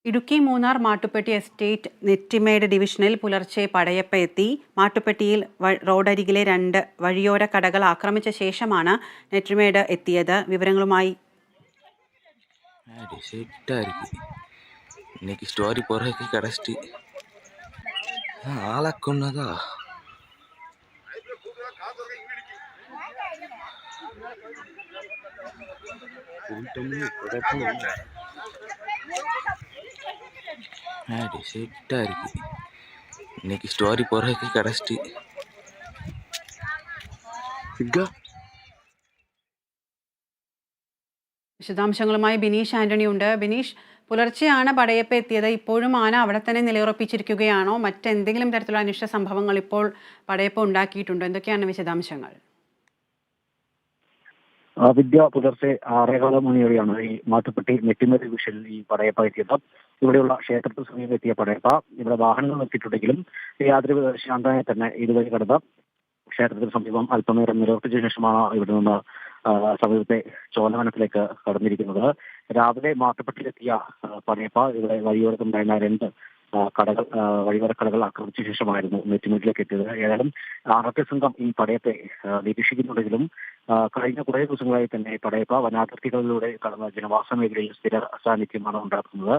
Idukki Munnar Mattupetty estate നെറ്റിമേട് ഡിവിഷനിൽ പുലർച്ചെ പടയപ്പ എത്തി. മാട്ടുപ്പെട്ടിയിൽ റോഡരികിലെ 2 വഴിയോര കടകൾ ആക്രമിച്ച ശേഷമാണ് നെറ്റിമേട് എത്തിയത്. വിവരങ്ങളുമായി இன்னைக்கு ஸ்டோரி போடுறதுக்கு கடைசிட்டு ஆளாக்குன்னதா செட்டா இருக்கு. இன்னைக்கு ஸ்டோரி போடுறதுக்கு கடைசிட்டு വിശദാംശങ്ങളുമായി ബിനീഷ് ആന്റണി ഉണ്ട്. ബിനീഷ്, പുലർച്ചെയാണ് പടയപ്പ എത്തിയത്. ഇപ്പോഴും ആന അവിടെ തന്നെ നിലയുറപ്പിച്ചിരിക്കുകയാണോ? മറ്റെന്തെങ്കിലും തരത്തിലുള്ള അനിഷ്ട സംഭവങ്ങൾ ഇപ്പോൾ പടയപ്പ ഉണ്ടാക്കിയിട്ടുണ്ടോ? എന്തൊക്കെയാണ് വിശദാംശങ്ങൾ? വിദ്യ പുലർച്ചെ 6:15 മണിയോടെയാണ് ഈ മാട്ടുപ്പെട്ടി നെറ്റിമേട് ഡിവിഷനിൽ ഈ പടയപ്പ എത്തിയത്. ഇവിടെയുള്ള ക്ഷേത്രത്തിന് സമീപം എത്തിയ പടയപ്പ ഇവിടെ വാഹനങ്ങൾ എത്തിയിട്ടുണ്ടെങ്കിലും യാതൊരു ശാന്തമായി തന്നെ ഇതുവഴി കടന്ന് ക്ഷേത്രത്തിന് സമീപം അല്പനേരം നിലയുറപ്പിച്ച ശേഷമാണ് ഇവിടെ നിന്ന് സമീപത്തെ ചോലവനത്തിലേക്ക് കടന്നിരിക്കുന്നത്. രാവിലെ മാട്ടുപ്പെട്ടിയിലെത്തിയ പടയപ്പ ഇവിടെ വഴിയോരത്തുണ്ടായിരുന്ന 2 കടകൾ വഴിയോര കടകൾ ആക്രമിച്ച ശേഷമായിരുന്നു നെറ്റിമേട്ടിലേക്ക് എത്തിയത്. ഏതായാലും ആറത്തെ സംഘം ഈ പടയത്തെ നിരീക്ഷിക്കുന്നുണ്ടെങ്കിലും കഴിഞ്ഞ കുറേ ദിവസങ്ങളായി തന്നെ പടയപ്പ വനാതിർത്തികളിലൂടെ കടന്ന ജനവാസ മേഖലയിൽ സ്ഥിര സാന്നിധ്യമാണ് ഉണ്ടാക്കുന്നത്.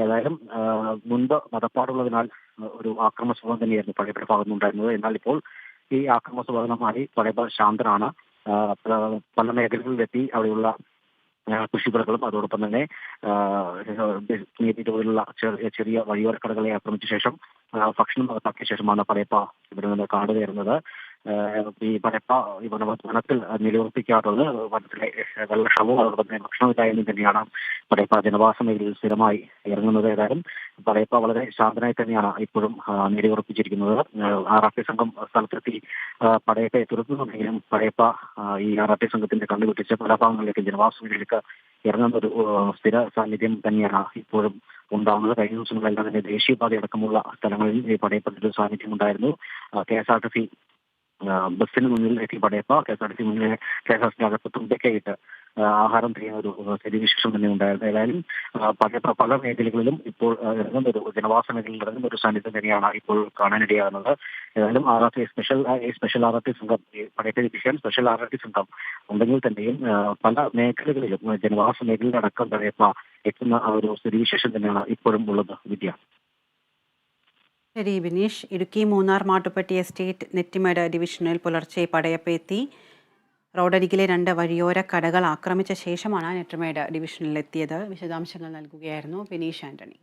ഏതായാലും മുൻപ് മതപ്പാടുള്ളതിനാൽ ഒരു ആക്രമണ സ്വഭാവം തന്നെയായിരുന്നു പടയപ്പയുടെ ഭാഗത്തുനിന്നുണ്ടായിരുന്നത്. എന്നാൽ ഇപ്പോൾ ഈ ആക്രമണ സ്വഭാവമായി പടയപ്പ ശാന്തനാണ്. പല മേഖലകളിലെത്തി അവിടെയുള്ള കൃഷിവിളകളും അതോടൊപ്പം തന്നെ തോതിലുള്ള ചെറിയ വഴിയോര കടകളെ ആക്രമിച്ച ശേഷം ഭക്ഷണം നടത്താക്കിയ ശേഷമാണ് പടയപ്പ ഇവിടെ നിന്ന് കാട് കയറുന്നത്. ഈ പടയപ്പ ഈ വനത്തിൽ നിലയുറപ്പിക്കാറുള്ളത് വനത്തിലെ വെള്ളക്ഷവും അതോടൊപ്പം തന്നെ ഭക്ഷണമില്ലായ്മയും തന്നെയാണ് പടയപ്പ ജനവാസ മേഖലയിൽ സ്ഥിരമായി ഇറങ്ങുന്നത്. ഏതായാലും പടയപ്പ വളരെ ശാന്തനായി തന്നെയാണ് ഇപ്പോഴും നിലയുറപ്പിച്ചിരിക്കുന്നത്. ആറാട്ടെ സംഘം സ്ഥലത്തെത്തി പടയപ്പയെ തുറക്കുന്നുണ്ടെങ്കിലും പടയപ്പ ഈ ആറാട്ടെ സംഘത്തിന്റെ കണ്ടുപിടിച്ച പല ഭാഗങ്ങളിലേക്ക് ജനവാസ മേഖലയിലേക്ക് ഇറങ്ങുന്ന ഒരു സ്ഥിര സാന്നിധ്യം തന്നെയാണ് ഇപ്പോഴും ഉണ്ടാകുന്നത്. കഴിഞ്ഞ ദിവസങ്ങളെല്ലാം തന്നെ ദേശീയപാത അടക്കമുള്ള സ്ഥലങ്ങളിൽ ഈ പടയപ്പത്തിന്റെ സാന്നിധ്യം ഉണ്ടായിരുന്നു. KSRTC ബസ്സിന് മുന്നിൽ എത്തി പടയപ്പ KSRTC മുന്നിൽ KSRTC അകത്ത് തുമ്പയ്ക്കായിട്ട് ആഹാരം ചെയ്യുന്ന ഒരു സ്ഥിതിവിശേഷം തന്നെ ഉണ്ടായിരുന്നു. ഏതായാലും പടയപ്പ പല മേഖലകളിലും ഇപ്പോൾ ഇറങ്ങുന്ന ഒരു ജനവാസ മേഖലയിൽ ഇറങ്ങുന്ന ഒരു സാന്നിധ്യം തന്നെയാണ് ഇപ്പോൾ കാണാനിടയാകുന്നത്. ഏതായാലും സ്പെഷ്യൽ RRT സംഘം പടയപ്പ എത്തിക്കാൻ സ്പെഷ്യൽ RRT സംഘം ഉണ്ടെങ്കിൽ തന്നെയും പല മേഖലകളിലും ജനവാസ മേഖലയിലടക്കം പടയപ്പ എത്തുന്ന ഒരു സ്ഥിതിവിശേഷം തന്നെയാണ് ഇപ്പോഴും ഉള്ളത്. വിദ്യ. ശരി ബിനീഷ്. ഇടുക്കി മൂന്നാർ മാട്ടുപ്പെട്ടി എസ്റ്റേറ്റ് നെറ്റിമേട് ഡിവിഷനിൽ പുലർച്ചെ പടയപ്പ എത്തി. റോഡരികിലെ 2 വഴിയോര കടകൾ ആക്രമിച്ച ശേഷമാണ് നെറ്റിമേട് ഡിവിഷനിലെത്തിയത്. വിശദാംശങ്ങൾ നൽകുകയായിരുന്നു ബിനീഷ് ആന്റണി.